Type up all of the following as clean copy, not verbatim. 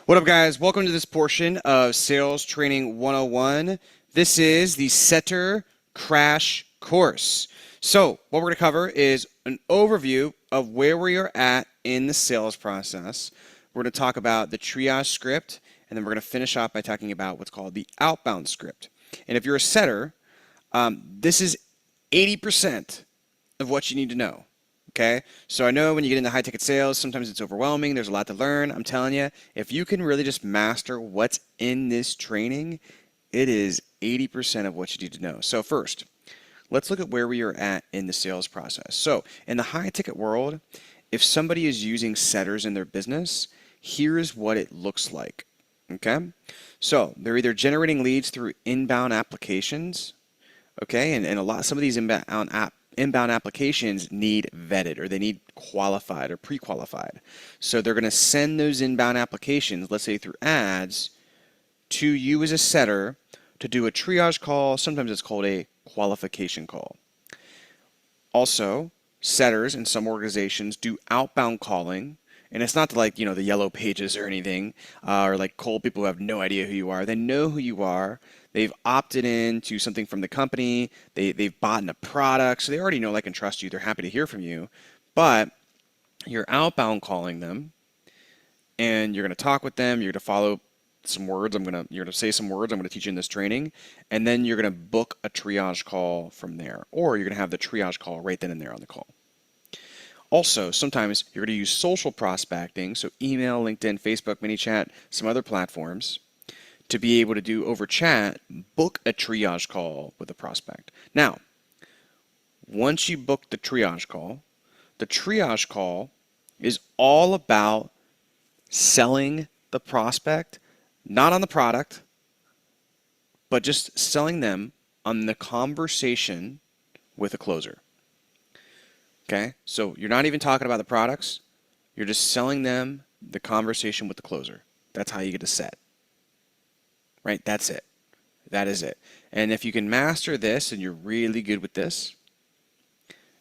What up, guys? Welcome to this portion of Sales Training 101. This is the Setter Crash Course. So, what we're going to cover is an overview of where we are at in the sales process. We're going to talk about the triage script, and then we're going to finish off by talking about what's called the outbound script. And if you're a setter, this is 80% of what you need to know. Okay, so I know when you get into high ticket sales, sometimes it's overwhelming. There's a lot to learn. I'm telling you, if you can really just master what's in this training, it is 80% of what you need to know. So first, let's look at where we are at in the sales process. So in the high ticket world, if somebody is using setters in their business, here's what it looks like. Okay, so they're either generating leads through inbound applications. Okay, and some of these inbound applications need vetted, or they need qualified or pre-qualified. So they're going to send those inbound applications, let's say through ads, to you as a setter to do a triage call. Sometimes it's called a qualification call. Also, setters in some organizations do outbound calling. And it's not like, the yellow pages or anything, or like cold people who have no idea who you are. They know who you are. They've opted in to something from the company. They've bought in a product, so they already know, like, and trust you. They're happy to hear from you. But you're outbound calling them, and you're going to talk with them. You're going to follow some words. You're going to say some words I'm going to teach you in this training, and then you're going to book a triage call from there, or you're going to have the triage call right then and there on the call. Also, sometimes you're going to use social prospecting, so email, LinkedIn, Facebook, ManyChat, some other platforms, to be able to do over chat, book a triage call with a prospect. Now, once you book the triage call is all about selling the prospect, not on the product, but just selling them on the conversation with a closer. Okay, so you're not even talking about the products. You're just selling them the conversation with the closer. That's how you get a set. Right? That's it. That is it. And if you can master this and you're really good with this,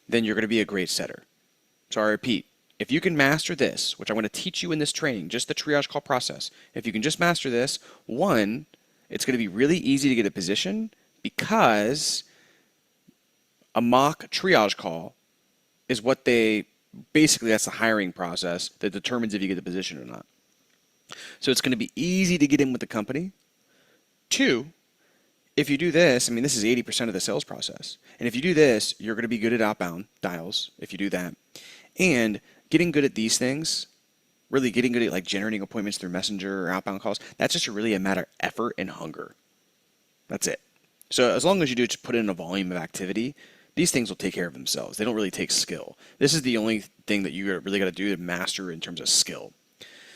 then you're going to be a great setter. So I repeat, if you can master this, which I'm going to teach you in this training, just the triage call process, if you can just master this, one, it's going to be really easy to get a position, because a mock triage call is what that's the hiring process that determines if you get the position or not. So it's going to be easy to get in with the company. Two, if you do this, this is 80% of the sales process. And if you do this, you're going to be good at outbound dials if you do that. And getting good at these things, really getting good at like generating appointments through Messenger or outbound calls, that's just really a matter of effort and hunger. That's it. So as long as you do just put in a volume of activity, these things will take care of themselves. They don't really take skill. This is the only thing that you really got to do to master in terms of skill.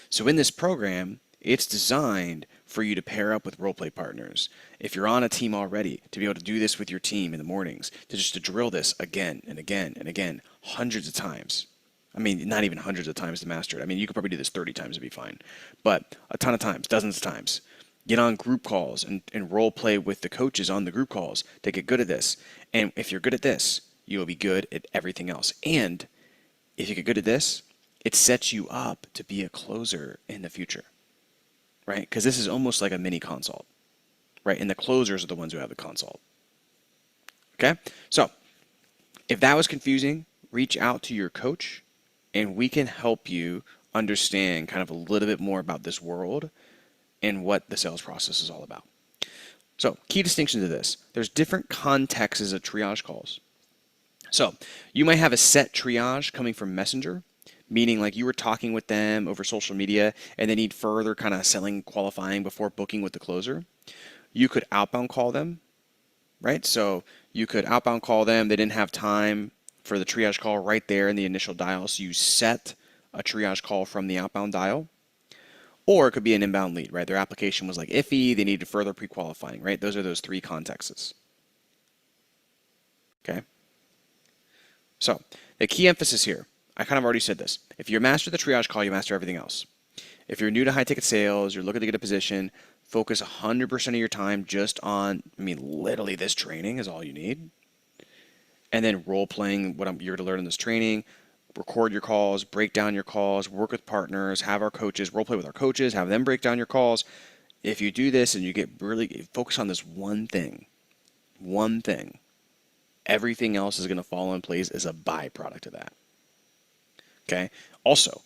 So in this program, it's designed for you to pair up with role play partners. If you're on a team already, to be able to do this with your team in the mornings, to drill this again and again and again, hundreds of times. Not even hundreds of times to master it. You could probably do this 30 times and be fine. But a ton of times, dozens of times. Get on group calls and role play with the coaches on the group calls to get good at this. And if you're good at this, you will be good at everything else. And if you get good at this, it sets you up to be a closer in the future, right? Because this is almost like a mini consult, right? And the closers are the ones who have the consult. Okay? So if that was confusing, reach out to your coach and we can help you understand kind of a little bit more about this world and what the sales process is all about. So, key distinction to this. There's different contexts of triage calls. So, you might have a set triage coming from Messenger, meaning like you were talking with them over social media and they need further kind of selling, qualifying before booking with the closer. You could outbound call them, right? So, you could outbound call them. They didn't have time for the triage call right there in the initial dial. So, you set a triage call from the outbound dial. Or it could be an inbound lead, right? Their application was like iffy, they needed further pre-qualifying, right? Those are those three contexts. Okay? So, the key emphasis here, I kind of already said this. If you master the triage call, you master everything else. If you're new to high ticket sales, you're looking to get a position, focus 100% of your time just on, literally this training is all you need. And then role playing what you're going to learn in this training, record your calls, break down your calls, work with partners, have our coaches, role play with our coaches, have them break down your calls. If you do this and you get really focused on this one thing, everything else is going to fall in place as a byproduct of that. Okay. Also,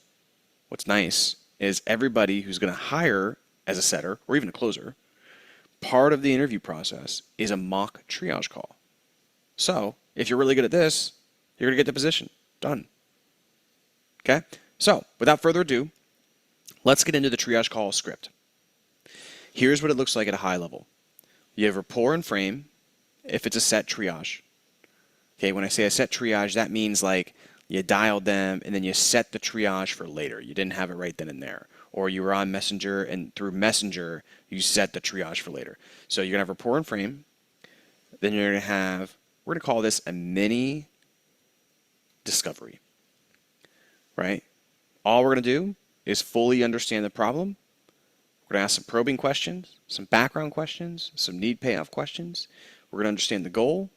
what's nice is everybody who's going to hire as a setter or even a closer, part of the interview process is a mock triage call. So if you're really good at this, you're going to get the position. Done. Okay. So without further ado, let's get into the triage call script. Here's what it looks like at a high level. You have rapport and frame if it's a set triage. Okay, when I say a set triage, that means like you dialed them and then you set the triage for later. You didn't have it right then and there. Or you were on Messenger and through Messenger, you set the triage for later. So you're going to have rapport and frame. Then you're going to have, we're going to call this a mini discovery, right? All we're going to do is fully understand the problem. We're going to ask some probing questions, some background questions, some need payoff questions. We're going to understand the goal.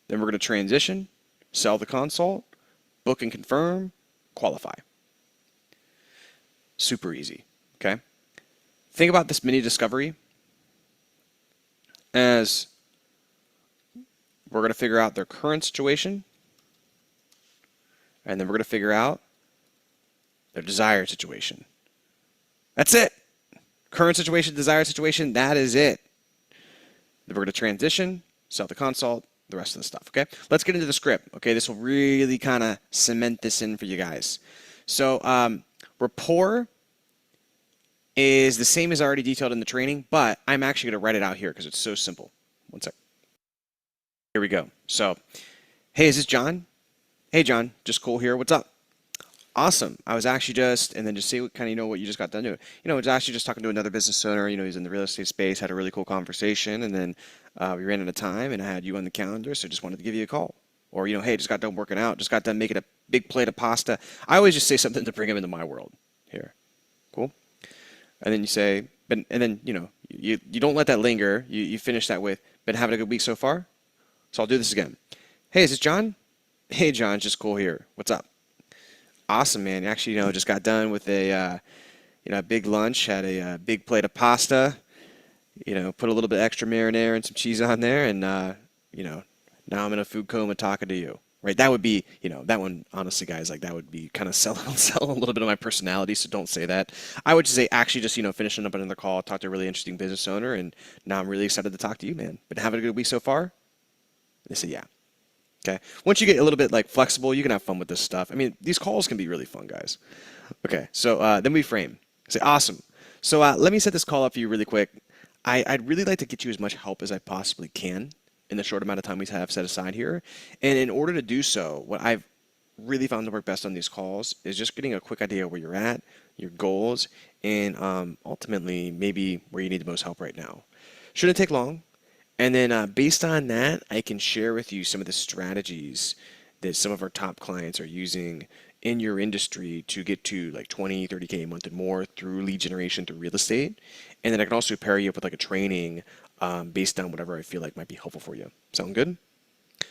Then we're going to transition, sell the consult, book and confirm, qualify. Super easy, okay? Think about this mini discovery as we're going to figure out their current situation, and then we're going to figure out their desired situation. That's it. Current situation, desired situation, that is it. Then we're going to transition, sell the consult, the rest of the stuff, okay? Let's get into the script, okay? This will really kind of cement this in for you guys. So rapport is the same as already detailed in the training, but I'm actually going to write it out here because it's so simple. One sec. Here we go. So, hey, is this John? Hey, John, just cool here. What's up? Awesome. I was actually just, and then just say what kind of what you just got done doing. I was actually just talking to another business owner. He's in the real estate space, had a really cool conversation, and then we ran out of time, and I had you on the calendar, so just wanted to give you a call. Or, hey, just got done working out, just got done making a big plate of pasta. I always just say something to bring him into my world. Here. Cool? And then you say, and then, you don't let that linger. You finish that with, been having a good week so far? So I'll do this again. Hey, is this John? Hey, John, just cool here. What's up? Awesome, man. Actually, just got done with a big lunch, had a big plate of pasta, put a little bit extra marinara and some cheese on there, and, now I'm in a food coma talking to you, right? That would be, that one, honestly, guys, like that would be kind of selling a little bit of my personality, so don't say that. I would just say, actually, just, finishing up another call, talk to a really interesting business owner, and now I'm really excited to talk to you, man. Been having a good week so far? They say, yeah. Okay. Once you get a little bit flexible, you can have fun with this stuff. I mean, these calls can be really fun, guys. Okay. So then we frame. Say, awesome. So let me set this call up for you really quick. I'd really like to get you as much help as I possibly can in the short amount of time we have set aside here. And in order to do so, what I've really found to work best on these calls is just getting a quick idea where you're at, your goals, and ultimately maybe where you need the most help right now. Shouldn't take long. And then based on that, I can share with you some of the strategies that some of our top clients are using in your industry to get to 20, 30K a month and more through lead generation through real estate. And then I can also pair you up with a training based on whatever I feel like might be helpful for you. Sound good?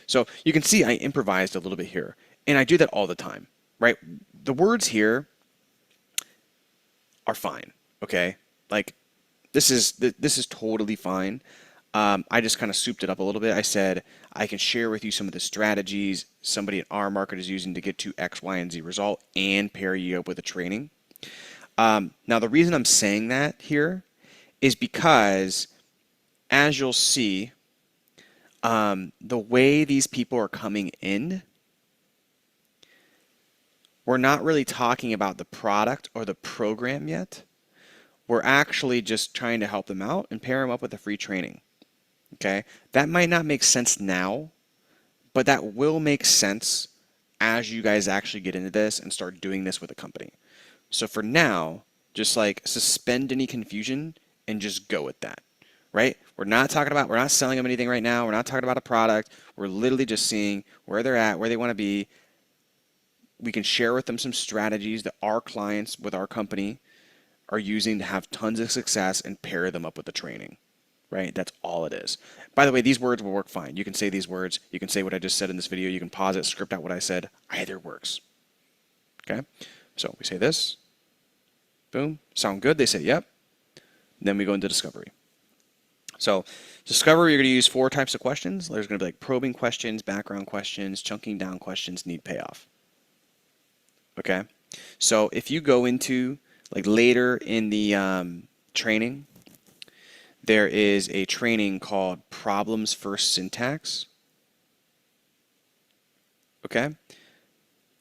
So you can see I improvised a little bit here. And I do that all the time, right? The words here are fine, okay? This is totally fine. I just kind of souped it up a little bit. I said, I can share with you some of the strategies somebody in our market is using to get to X, Y, and Z result and pair you up with a training. Now, the reason I'm saying that here is because, as you'll see, the way these people are coming in, we're not really talking about the product or the program yet. We're actually just trying to help them out and pair them up with a free training. Okay, that might not make sense now, but that will make sense as you guys actually get into this and start doing this with a company. So for now, just suspend any confusion and just go with that, right? We're not selling them anything right now. We're not talking about a product. We're literally just seeing where they're at, where they want to be. We can share with them some strategies that our clients with our company are using to have tons of success and pair them up with the training. right? That's all it is. By the way, these words will work fine. You can say these words. You can say what I just said in this video. You can pause it, script out what I said. Either works. Okay? So we say this. Boom. Sound good? They say yep. Then we go into discovery. So discovery, you're going to use 4 types of questions. There's going to be like probing questions, background questions, chunking down questions, need payoff. Okay? So if you go into like later in the training, there is a training called Problems First Syntax. Okay?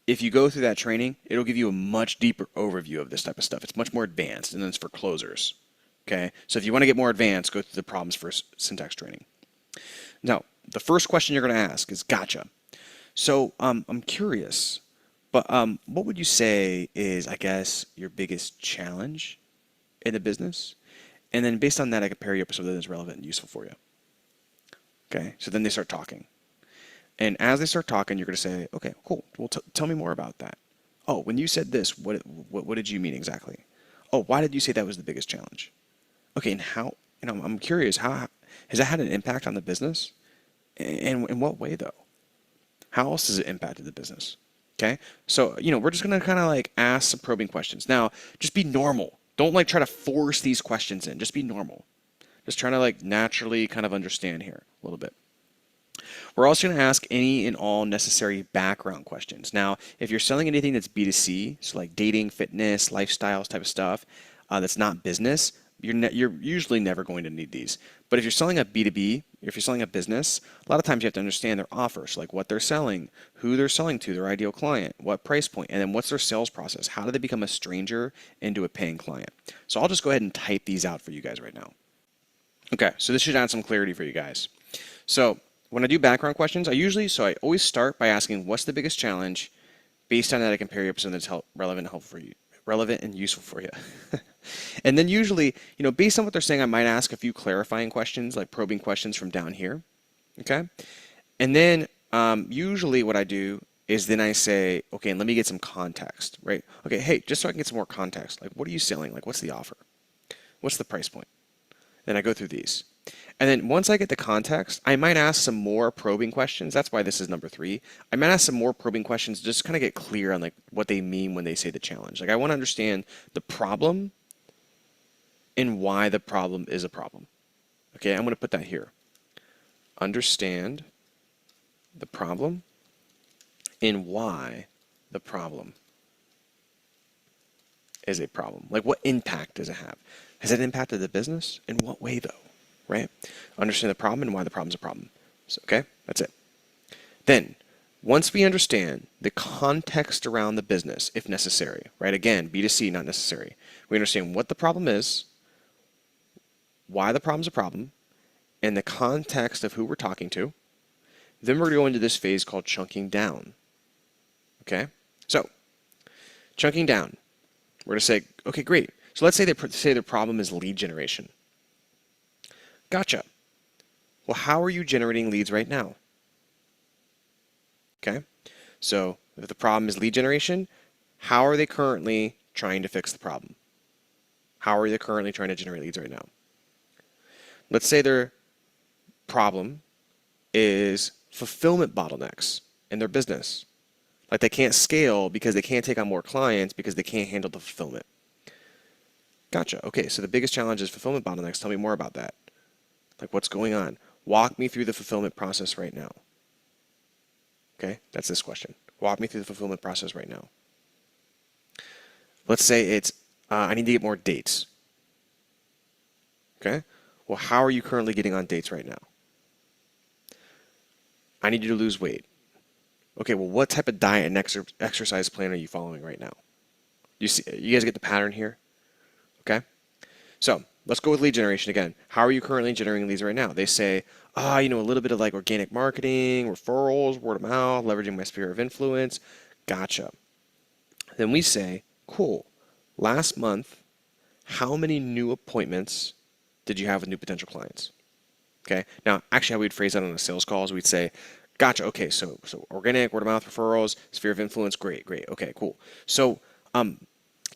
If you go through that training, it'll give you a much deeper overview of this type of stuff. It's much more advanced, and then it's for closers. Okay? So if you want to get more advanced, go through the Problems First Syntax training. Now, the first question you're going to ask is, gotcha. So I'm curious, but what would you say is, I guess, your biggest challenge in the business? And then based on that, I can pair you up with something that's relevant and useful for you. Okay, so then they start talking. And as they start talking, you're going to say, okay, cool. Well, tell me more about that. Oh, when you said this, what did you mean exactly? Oh, why did you say that was the biggest challenge? Okay, and how, I'm curious, how has that had an impact on the business? And in what way, though? How else has it impacted the business? Okay, so, we're just going to kind of like ask some probing questions. Now, just be normal. Don't like try to force these questions in. Just be normal. Just trying to like naturally kind of understand here a little bit. We're also going to ask any and all necessary background questions. Now, if you're selling anything that's B2C, so like dating, fitness, lifestyles type of stuff, that's not business, you're usually never going to need these. But if you're selling a B2B, if you're selling a business, a lot of times you have to understand their offers, like what they're selling, who they're selling to, their ideal client, what price point, and then what's their sales process. How do they become a stranger into a paying client? So I'll just go ahead and type these out for you guys right now. Okay, so this should add some clarity for you guys. So when I do background questions, I always start by asking what's the biggest challenge. Based on that, I can pair you up with something that's relevant and useful for you. And then usually, based on what they're saying, I might ask a few clarifying questions, like probing questions from down here. Okay? And then usually what I do is then I say, okay, and let me get some context, right? Okay, hey, just so I can get some more context, like what are you selling? Like what's the offer? What's the price point? Then I go through these. And then once I get the context, I might ask some more probing questions. That's why this is number 3. I might ask some more probing questions just to kind of get clear on like what they mean when they say the challenge. Like I want to understand the problem and why the problem is a problem. Okay, I'm going to put that here. Understand the problem and why the problem is a problem. Like what impact does it have? Has it impacted the business? In what way though? Right? Understand the problem and why the problem's a problem. So, okay, that's it. Then, once we understand the context around the business, if necessary, right? Again, B2C, not necessary. We understand what the problem is, why the problem's a problem, and the context of who we're talking to. Then we're going to go into this phase called chunking down. Okay? So, chunking down. We're going to say, okay, great. So let's say the problem is lead generation. Gotcha. Well, how are you generating leads right now? Okay. So if the problem is lead generation, how are they currently trying to fix the problem? How are they currently trying to generate leads right now? Let's say their problem is fulfillment bottlenecks in their business. Like they can't scale because they can't take on more clients because they can't handle the fulfillment. Gotcha. Okay, so the biggest challenge is fulfillment bottlenecks. Tell me more about that. Like what's going on? Walk me through the fulfillment process right now. Okay, that's this question. Walk me through the fulfillment process right now. Let's say it's, I need to get more dates. Okay, well, how are you currently getting on dates right now? I need you to lose weight. Okay, well, what type of diet and exercise plan are you following right now? You guys get the pattern here? Okay, so let's go with lead generation again. How are you currently generating leads right now? They say, a little bit of like organic marketing, referrals, word of mouth, leveraging my sphere of influence. Gotcha. Then we say, cool. Last month, how many new appointments did you have with new potential clients? Okay. Now, actually, how we'd phrase that on a sales call is we'd say, gotcha. Okay. So organic, word of mouth, referrals, sphere of influence. Great. Okay, cool. So,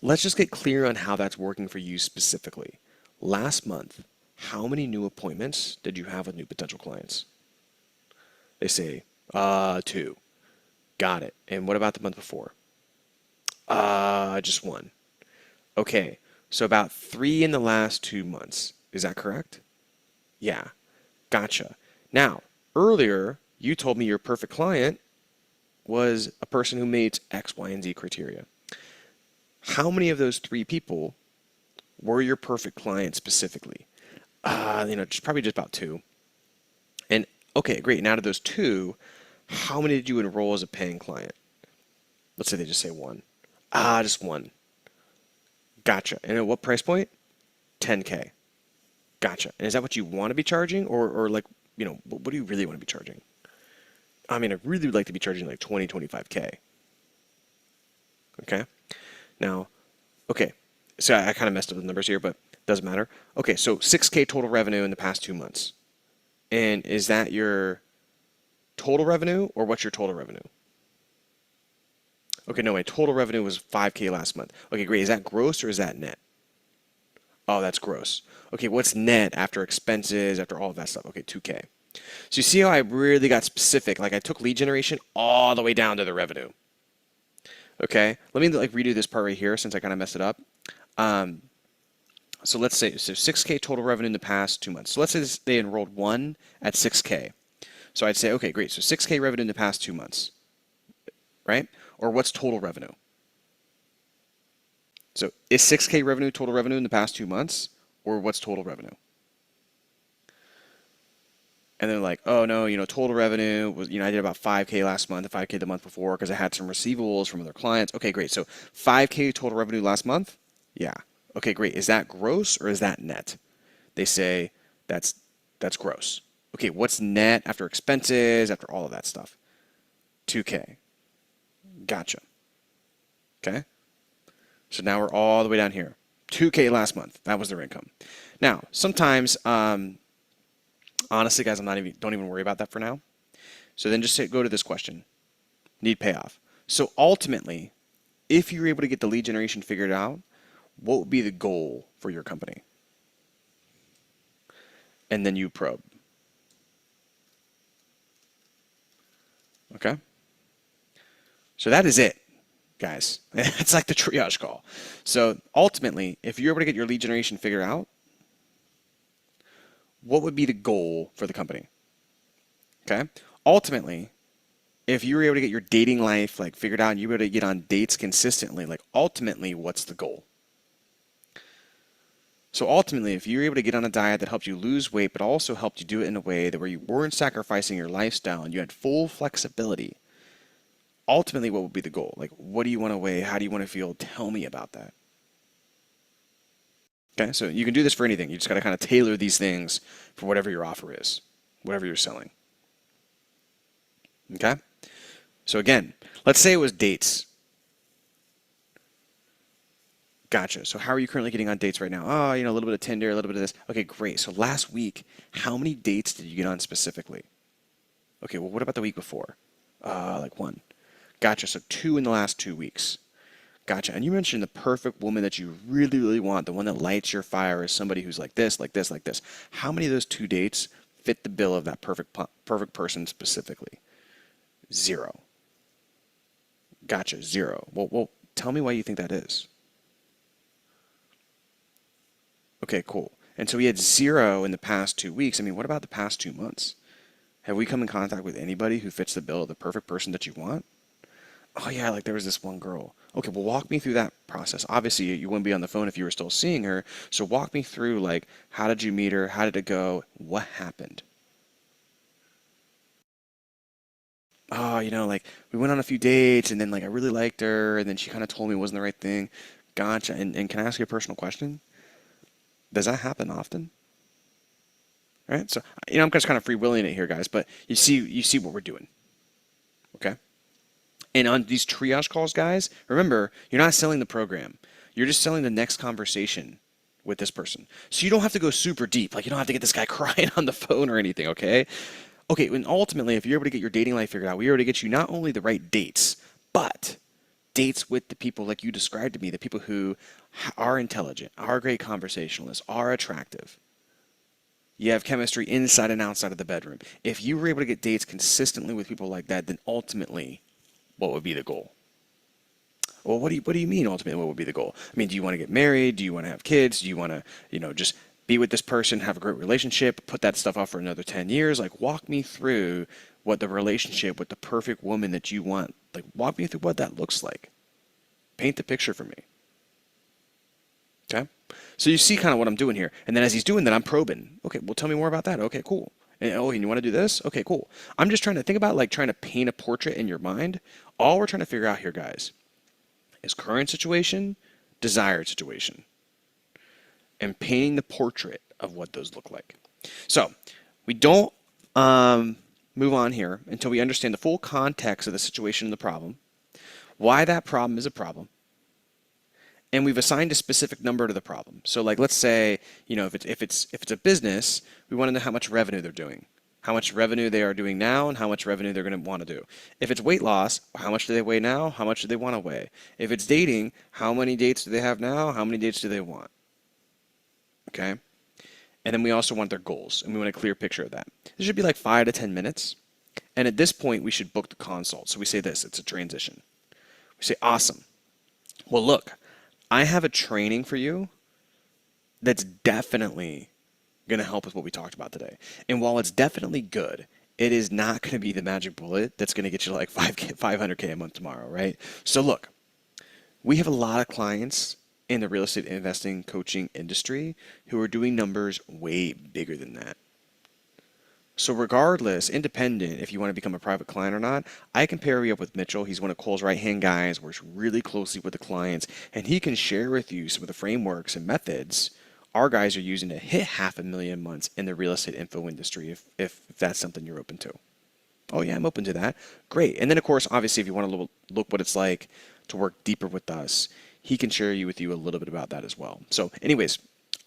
let's just get clear on how that's working for you specifically. Last month, how many new appointments did you have with new potential clients? They say, 2. Got it. And what about the month before? Just 1. Okay, so about 3 in the last 2 months. Is that correct? Yeah, gotcha. Now, earlier, you told me your perfect client was a person who meets X, Y, and Z criteria. How many of those 3 people were your perfect client specifically? Just probably just about 2. And okay, great. And out of those 2, how many did you enroll as a paying client? Let's say they just say 1. Just 1. Gotcha. And at what price point? 10K. Gotcha. And is that what you want to be charging, or like, what do you really want to be charging? I mean, I really would like to be charging like 20, 25K. Okay. Now, okay. So I kind of messed up the numbers here, but doesn't matter. Okay, so 6K total revenue in the past 2 months. And is that your total revenue, or what's your total revenue? Okay, no, my total revenue was 5K last month. Okay, great. Is that gross or is that net? Oh, that's gross. Okay, what's net after expenses, after all of that stuff? Okay, 2K. So you see how I really got specific? Like I took lead generation all the way down to the revenue. Okay, let me like redo this part right here since I kind of messed it up. So let's say 6K total revenue in the past 2 months. So let's say they enrolled 1 at 6K. So I'd say, okay, great. So 6K revenue in the past 2 months, right? Or what's total revenue? So is 6K revenue total revenue in the past 2 months, or what's total revenue? And they're like, oh no, total revenue was, I did about 5K last month, 5K the month before because I had some receivables from other clients. Okay, great. So 5K total revenue last month? Yeah. Okay, great. Is that gross or is that net? They say that's gross. Okay, what's net after expenses, after all of that stuff? 2K. Gotcha. Okay. So now we're all the way down here. 2K last month. That was their income. Now, sometimes, honestly, guys, don't even worry about that for now. So then just go to this question. Need payoff. So ultimately, if you're able to get the lead generation figured out, what would be the goal for your company? And then you probe. Okay? So that is it, guys. It's like the triage call. So ultimately, if you're able to get your lead generation figured out, what would be the goal for the company? Okay? Ultimately, if you were able to get your dating life like figured out and you were able to get on dates consistently, like ultimately, what's the goal? So ultimately, if you're able to get on a diet that helped you lose weight, but also helped you do it in a way that where you weren't sacrificing your lifestyle and you had full flexibility, ultimately, what would be the goal? Like, what do you want to weigh? How do you want to feel? Tell me about that. Okay, so you can do this for anything. You just got to kind of tailor these things for whatever your offer is, whatever you're selling. Okay? So again, let's say it was dates. Gotcha. So how are you currently getting on dates right now? Oh, a little bit of Tinder, a little bit of this. Okay, great. So last week, how many dates did you get on specifically? Okay, well, what about the week before? Like 1. Gotcha. So 2 in the last 2 weeks. Gotcha. And you mentioned the perfect woman that you really, really want, the one that lights your fire, is somebody who's like this, like this, like this. How many of those 2 dates fit the bill of that perfect person specifically? 0. Gotcha. 0. Well, tell me why you think that is. Okay, cool. And so we had 0 in the past 2 weeks. I mean, what about the past 2 months? Have we come in contact with anybody who fits the bill of the perfect person that you want? Oh yeah, like there was this one girl. Okay, well walk me through that process. Obviously, you wouldn't be on the phone if you were still seeing her. So walk me through like how did you meet her? How did it go? What happened? Oh, like we went on a few dates and then like I really liked her and then she kind of told me it wasn't the right thing. Gotcha. And can I ask you a personal question? Does that happen often? Right? So, I'm just kind of freewheeling it here, guys, but you see what we're doing. Okay? And on these triage calls, guys, remember, you're not selling the program. You're just selling the next conversation with this person. So you don't have to go super deep. Like, you don't have to get this guy crying on the phone or anything, okay? Okay, and ultimately, if you're able to get your dating life figured out, we're able to get you not only the right dates, but dates with the people like you described to me, the people who are intelligent, are great conversationalists, are attractive. You have chemistry inside and outside of the bedroom. If you were able to get dates consistently with people like that, then ultimately, what would be the goal? Well, what do you mean ultimately what would be the goal? I mean, do you want to get married? Do you want to have kids? Do you want to, just be with this person, have a great relationship, put that stuff off for another 10 years? Like, walk me through what the relationship with the perfect woman that you want, like, walk me through what that looks like. Paint the picture for me. Okay? So you see kind of what I'm doing here. And then as he's doing that, I'm probing. Okay, well, tell me more about that. Okay, cool. And you want to do this? Okay, cool. I'm just trying to think about like trying to paint a portrait in your mind. All we're trying to figure out here, guys, is current situation, desired situation, and painting the portrait of what those look like. So we don't move on here until we understand the full context of the situation and the problem, why that problem is a problem, and we've assigned a specific number to the problem. So like let's say, if it's a business, we want to know how much revenue they're doing, how much revenue they are doing now, and how much revenue they're going to want to do. If it's weight loss, how much do they weigh now? How much do they want to weigh? If it's dating, how many dates do they have now? How many dates do they want? Okay? And then we also want their goals, and we want a clear picture of that. This should be like 5 to 10 minutes. And at this point, we should book the consult. So we say this, it's a transition. We say, awesome. Well, look, I have a training for you that's definitely going to help with what we talked about today. And while it's definitely good, it is not going to be the magic bullet that's going to get you to like 500K a month tomorrow, right? So look, we have a lot of clients in the real estate investing coaching industry who are doing numbers way bigger than that. So regardless, independent, if you want to become a private client or not, I can pair you up with Mitchell. He's one of Cole's right-hand guys, works really closely with the clients, and he can share with you some of the frameworks and methods our guys are using to hit 500,000 months in the real estate info industry if that's something you're open to. Oh yeah, I'm open to that. Great. And then of course, obviously, if you want to look what it's like to work deeper with us, he can share with you a little bit about that as well. So anyways,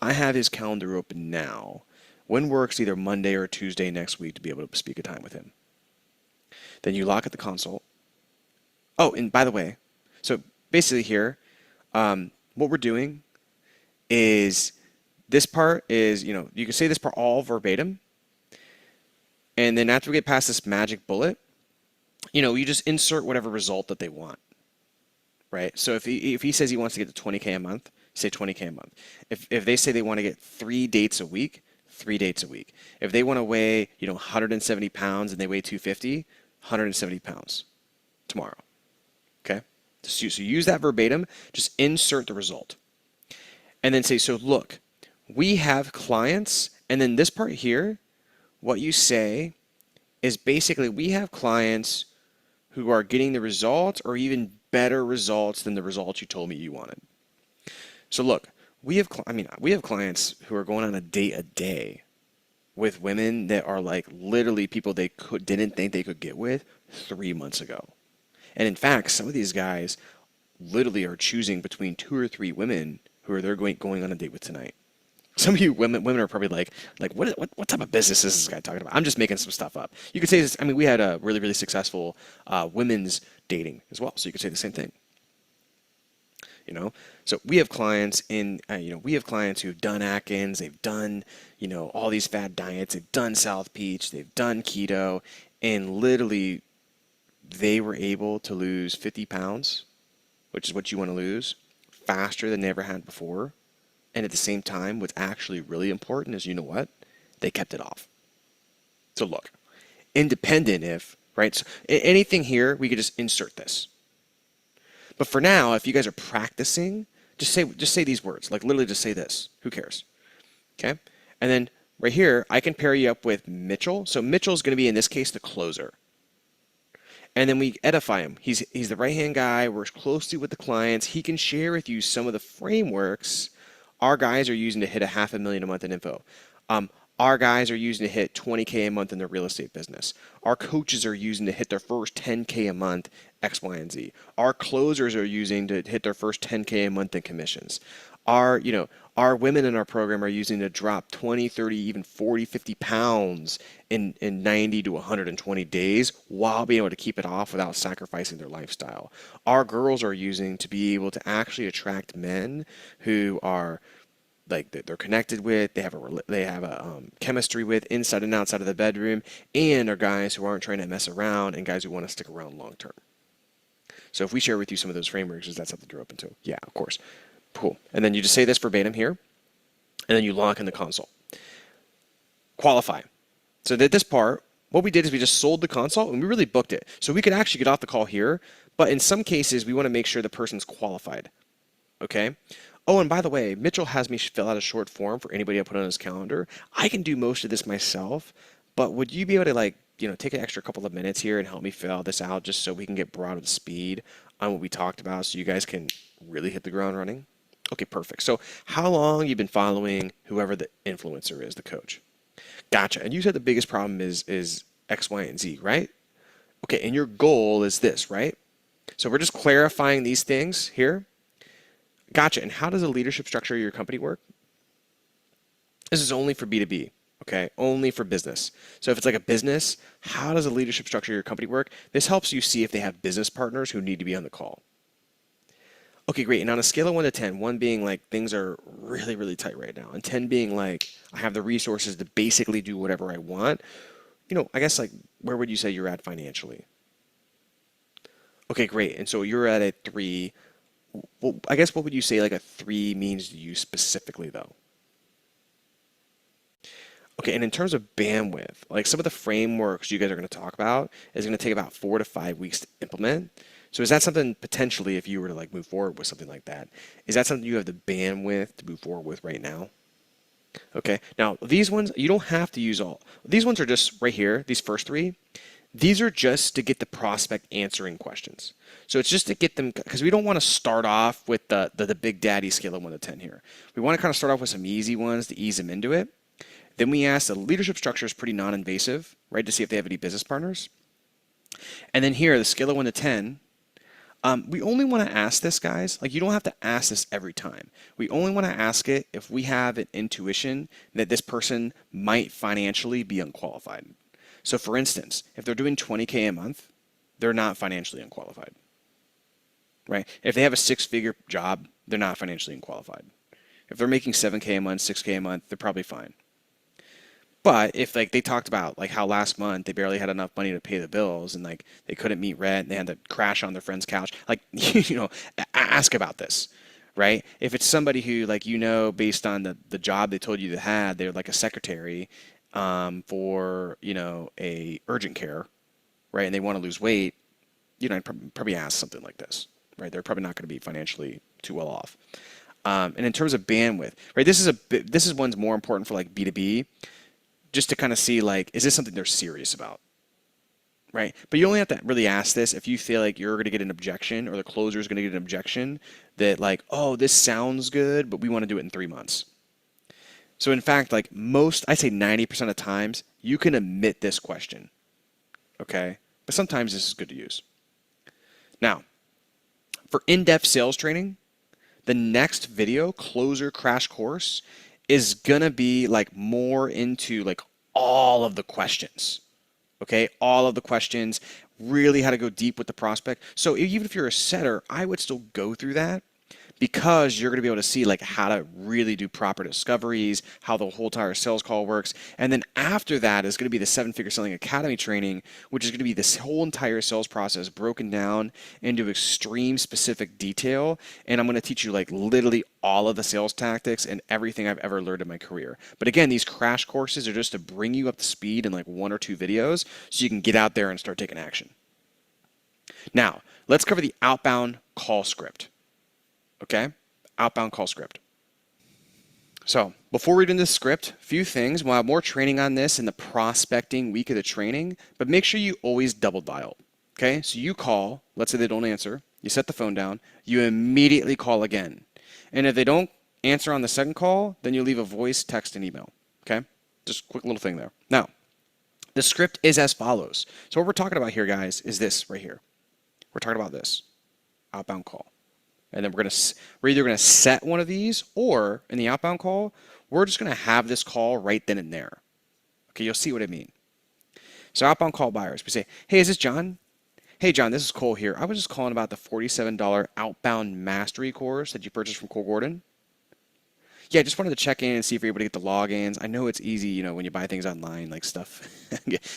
I have his calendar open now. When works either Monday or Tuesday next week to be able to speak a time with him. Then you lock at the consult. Oh, and by the way, so basically here, what we're doing is this part is, you can say this part all verbatim. And then after we get past this magic bullet, you just insert whatever result that they want, right? So if he says he wants to get to 20K a month, say 20K a month. If they say they want to get 3 dates a week, 3 dates a week. If they want to weigh, 170 pounds and they weigh 250, 170 pounds tomorrow. Okay? So use that verbatim, just insert the result. And then say, so look, we have clients, and then this part here, what you say is basically we have clients who are getting the results or even better results than the results you told me you wanted. So look, we have clients who are going on a date a day with women that are like literally people they didn't think they could get with 3 months ago. And in fact, some of these guys literally are choosing between 2 or 3 women who they're going on a date with tonight. Some of you women are probably like what type of business is this guy talking about? I'm just making some stuff up. You could say this. I mean, we had a really, really successful women's dating as well, so you could say the same thing. So we have clients who've done Atkins, they've done, all these fad diets, they've done South Beach, they've done keto, and literally they were able to lose 50 pounds, which is what you want to lose, faster than they ever had before. And at the same time, what's actually really important is, they kept it off. So look, independent right? So anything here, we could just insert this. But for now, if you guys are practicing, just say these words. Like literally just say this. Who cares? Okay? And then right here, I can pair you up with Mitchell. So Mitchell's going to be, in this case, the closer. And then we edify him. He's the right-hand guy, works closely with the clients. He can share with you some of the frameworks our guys are using to hit 500,000 a month in info. Our guys are using to hit 20K a month in their real estate business. Our coaches are using to hit their first 10K a month X, Y, and Z. Our closers are using to hit their first 10K a month in commissions. Our women in our program are using to drop 20, 30, even 40, 50 pounds in 90 to 120 days while being able to keep it off without sacrificing their lifestyle. Our girls are using to be able to actually attract men who are like that they're connected with, they have a chemistry with inside and outside of the bedroom, and are guys who aren't trying to mess around and guys who want to stick around long term. So if we share with you some of those frameworks, is that something you're open to? Yeah, of course. Cool. And then you just say this verbatim here, and then you lock in the consult. Qualify. So that this part, what we did is we just sold the consult and we really booked it. So we could actually get off the call here, but in some cases we want to make sure the person's qualified. Okay? Oh, and by the way, Mitchell has me fill out a short form for anybody I put on his calendar. I can do most of this myself, but would you be able to take an extra couple of minutes here and help me fill this out just so we can get brought up to speed on what we talked about so you guys can really hit the ground running? Okay, perfect. So how long you've been following whoever the influencer is, the coach? Gotcha. And you said the biggest problem is X, Y, and Z, right? Okay, and your goal is this, right? So we're just clarifying these things here. Gotcha. And how does the leadership structure of your company work? This is only for B2B, okay? Only for business. So if it's like a business, how does the leadership structure of your company work? This helps you see if they have business partners who need to be on the call. Okay, great. And on a scale of 1 to 10, 1 being like things are really, really tight right now, and 10 being like I have the resources to basically do whatever I want, I guess like where would you say you're at financially? Okay, great. And so you're at a 3. Well, I guess what would you say like a 3 means to you specifically though? Okay, and in terms of bandwidth, like some of the frameworks you guys are going to talk about is going to take about 4 to 5 weeks to implement. So is that something potentially, if you were to like move forward with something like that, is that something you have the bandwidth to move forward with right now? Okay, now these ones, you don't have to use all. These ones are just right here, these first 3. These are just to get the prospect answering questions. So it's just to get them, because we don't want to start off with the big daddy scale of 1 to 10 here. We want to kind of start off with some easy ones to ease them into it. Then we ask, the leadership structure is pretty non-invasive, right, to see if they have any business partners. And then here, the scale of 1 to 10, we only want to ask this, guys. Like, you don't have to ask this every time. We only want to ask it if we have an intuition that this person might financially be unqualified. So for instance, if they're doing 20K a month, they're not financially unqualified, right? If they have a 6-figure job, they're not financially unqualified. If they're making 7K a month, 6K a month, they're probably fine. But if like they talked about like how last month they barely had enough money to pay the bills and like they couldn't meet rent and they had to crash on their friend's couch, like ask about this, right? If it's somebody who like based on the job they told you they had, they're like a secretary for a urgent care, right? And they want to lose weight, I'd probably ask something like this, right? They're probably not going to be financially too well off. And in terms of bandwidth, right? This is one's more important for like B2B. Just to kind of see like, is this something they're serious about, right? But you only have to really ask this if you feel like you're going to get an objection or the closer is going to get an objection that like, oh, this sounds good, but we want to do it in 3 months. So in fact, like I'd say 90% of times you can omit this question, okay? But sometimes this is good to use. Now, for in-depth sales training, the next video, Closer Crash Course, is gonna be like more into like all of the questions, okay? All of the questions, really how to go deep with the prospect. So even if you're a setter, I would still go through that because you're gonna be able to see like how to really do proper discoveries, how the whole entire sales call works. And then after that is gonna be the 7-Figure Selling Academy training, which is gonna be this whole entire sales process broken down into extreme specific detail. And I'm gonna teach you like literally all of the sales tactics and everything I've ever learned in my career. But again, these crash courses are just to bring you up to speed in like 1 or 2 videos so you can get out there and start taking action. Now, let's cover the outbound call script. Okay, outbound call script. So before reading this script, a few things. We'll have more training on this in the prospecting week of the training, but make sure you always double dial. Okay, so you call, let's say they don't answer, you set the phone down, you immediately call again. And if they don't answer on the second call, then you leave a voice, text, and email. Okay, just a quick little thing there. Now, the script is as follows. So what we're talking about here, guys, is this right here. We're talking about this outbound call. And then we're either going to set one of these, or in the outbound call, we're just going to have this call right then and there. Okay, you'll see what I mean. So outbound call buyers, we say, hey, is this John? Hey, John, this is Cole here. I was just calling about the $47 outbound mastery course that you purchased from Cole Gordon. Yeah, just wanted to check in and see if you're able to get the logins. I know it's easy, when you buy things online, like stuff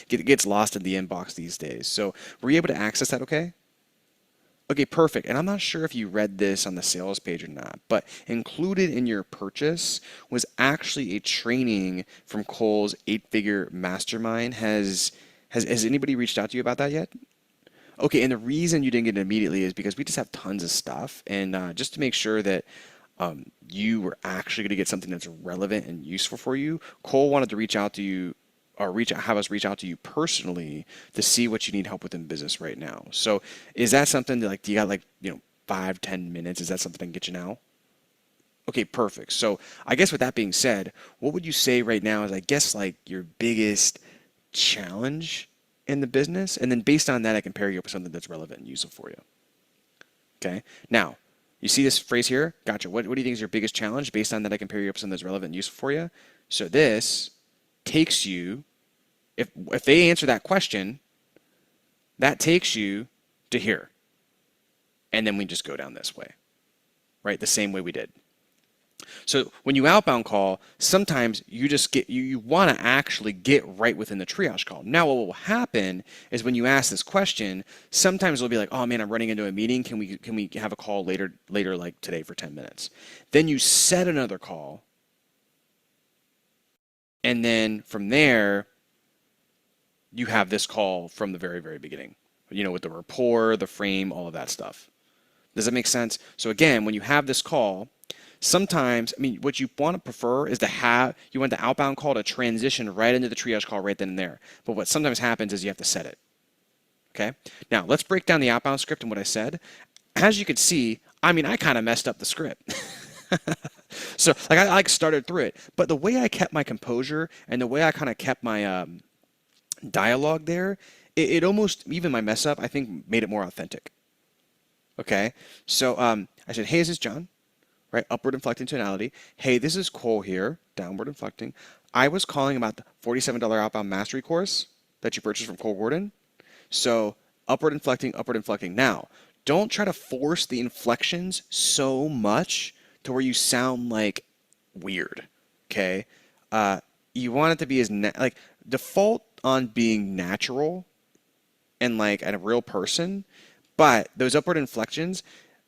gets lost in the inbox these days. So were you able to access that okay? Okay, perfect. And I'm not sure if you read this on the sales page or not, but included in your purchase was actually a training from Cole's eight-figure mastermind. Has anybody reached out to you about that yet? Okay, and the reason you didn't get it immediately is because we just have tons of stuff, and just to make sure that you were actually going to get something that's relevant and useful for you, Cole wanted to reach out to you or have us reach out to you personally to see what you need help with in business right now. So, is that something that do you got 5, 10 minutes? Is that something I can get you now? Okay, perfect. So, I guess with that being said, what would you say right now is your biggest challenge in the business, and then based on that, I can pair you up with something that's relevant and useful for you. Okay. Now, you see this phrase here? Gotcha. What do you think is your biggest challenge? Based on that, I can pair you up with something that's relevant and useful for you. So this takes you, if they answer that question, that takes you to here. And then we just go down this way, right? The same way we did. So when you outbound call, sometimes you want to actually get right within the triage call. Now what will happen is when you ask this question, sometimes it'll be like, oh man, I'm running into a meeting. Can we have a call later like today for 10 minutes? Then you set another call. And then from there, you have this call from the very, very beginning, with the rapport, the frame, all of that stuff. Does that make sense? So again, when you have this call, sometimes, what you want to prefer is you want the outbound call to transition right into the triage call right then and there. But what sometimes happens is you have to set it. Okay? Now, let's break down the outbound script and what I said. As you can see, I kind of messed up the script. So, I started through it. But the way I kept my composure and the way I kind of kept my dialogue there, it almost, even my mess up, I think made it more authentic. Okay? So, I said, hey, is this John? Right? Upward inflecting tonality. Hey, this is Cole here, downward inflecting. I was calling about the $47 outbound mastery course that you purchased from Cole Gordon. So upward inflecting, upward inflecting. Now, don't try to force the inflections so much to where you sound like weird. Okay? You want it to be as default on being natural and a real person, but those upward inflections,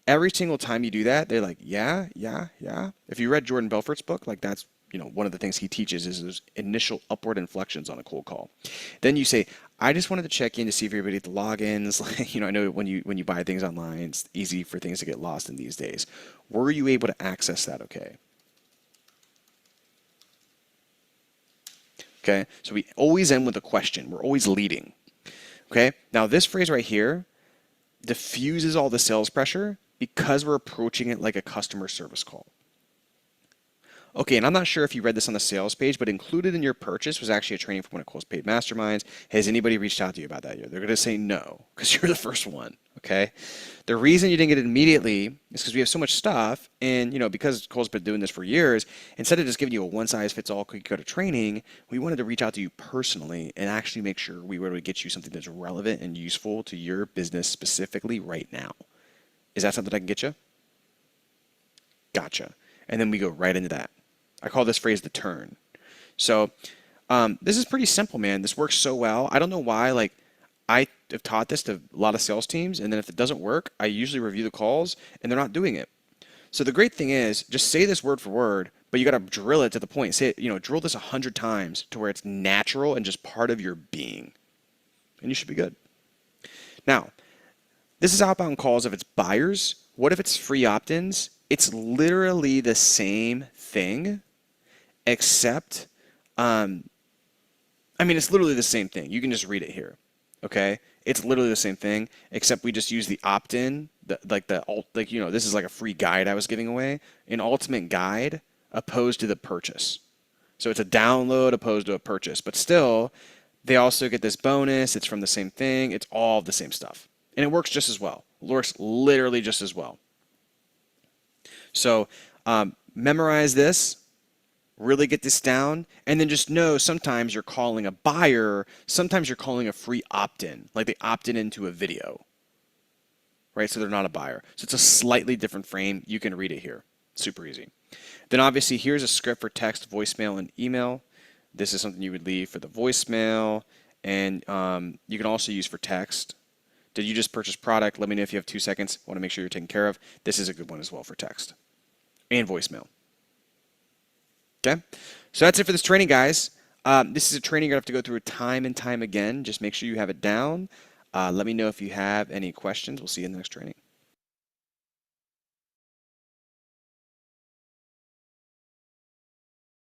every single time you do that, they're like, yeah, yeah, yeah. If you read Jordan Belfort's book, that's one of the things he teaches is those initial upward inflections on a cold call. Then you say, I just wanted to check in to see if everybody had the logins. I know when you buy things online, it's easy for things to get lost in these days. Were you able to access that okay? Okay, so we always end with a question. We're always leading. Okay, now this phrase right here diffuses all the sales pressure because we're approaching it like a customer service call. Okay, and I'm not sure if you read this on the sales page, but included in your purchase was actually a training from one of Cole's paid masterminds. Has anybody reached out to you about that yet? They're going to say no, because you're the first one, okay? The reason you didn't get it immediately is because we have so much stuff, and because Cole's been doing this for years, instead of just giving you a one-size-fits-all cookie-cutter training, we wanted to reach out to you personally and actually make sure we were able to get you something that's relevant and useful to your business specifically right now. Is that something I can get you? Gotcha. And then we go right into that. I call this phrase the turn. So this is pretty simple, man. This works so well. I don't know why. I have taught this to a lot of sales teams, and then if it doesn't work, I usually review the calls, and they're not doing it. So the great thing is, just say this word for word, but you got to drill it to the point. Say it, drill this 100 times to where it's natural and just part of your being, and you should be good. Now, this is outbound calls if it's buyers. What if it's free opt-ins? It's literally the same thing, except, it's literally the same thing. You can just read it here, okay? It's literally the same thing, except we just use the opt-in, this is like a free guide I was giving away, an ultimate guide opposed to the purchase. So it's a download opposed to a purchase, but still, they also get this bonus. It's from the same thing. It's all the same stuff, and it works just as well. It works literally just as well. So memorize this, really get this down, and then just know sometimes you're calling a buyer, sometimes you're calling a free opt-in, like they opted into a video, right? So they're not a buyer. So it's a slightly different frame. You can read it here. Super easy. Then obviously here's a script for text, voicemail, and email. This is something you would leave for the voicemail, and you can also use for text. Did you just purchase product? Let me know if you have 2 seconds. Want to make sure you're taken care of. This is a good one as well for text and voicemail. Okay, so that's it for this training, guys. This is a training you're going to have to go through time and time again. Just make sure you have it down. Let me know if you have any questions. We'll see you in the next training.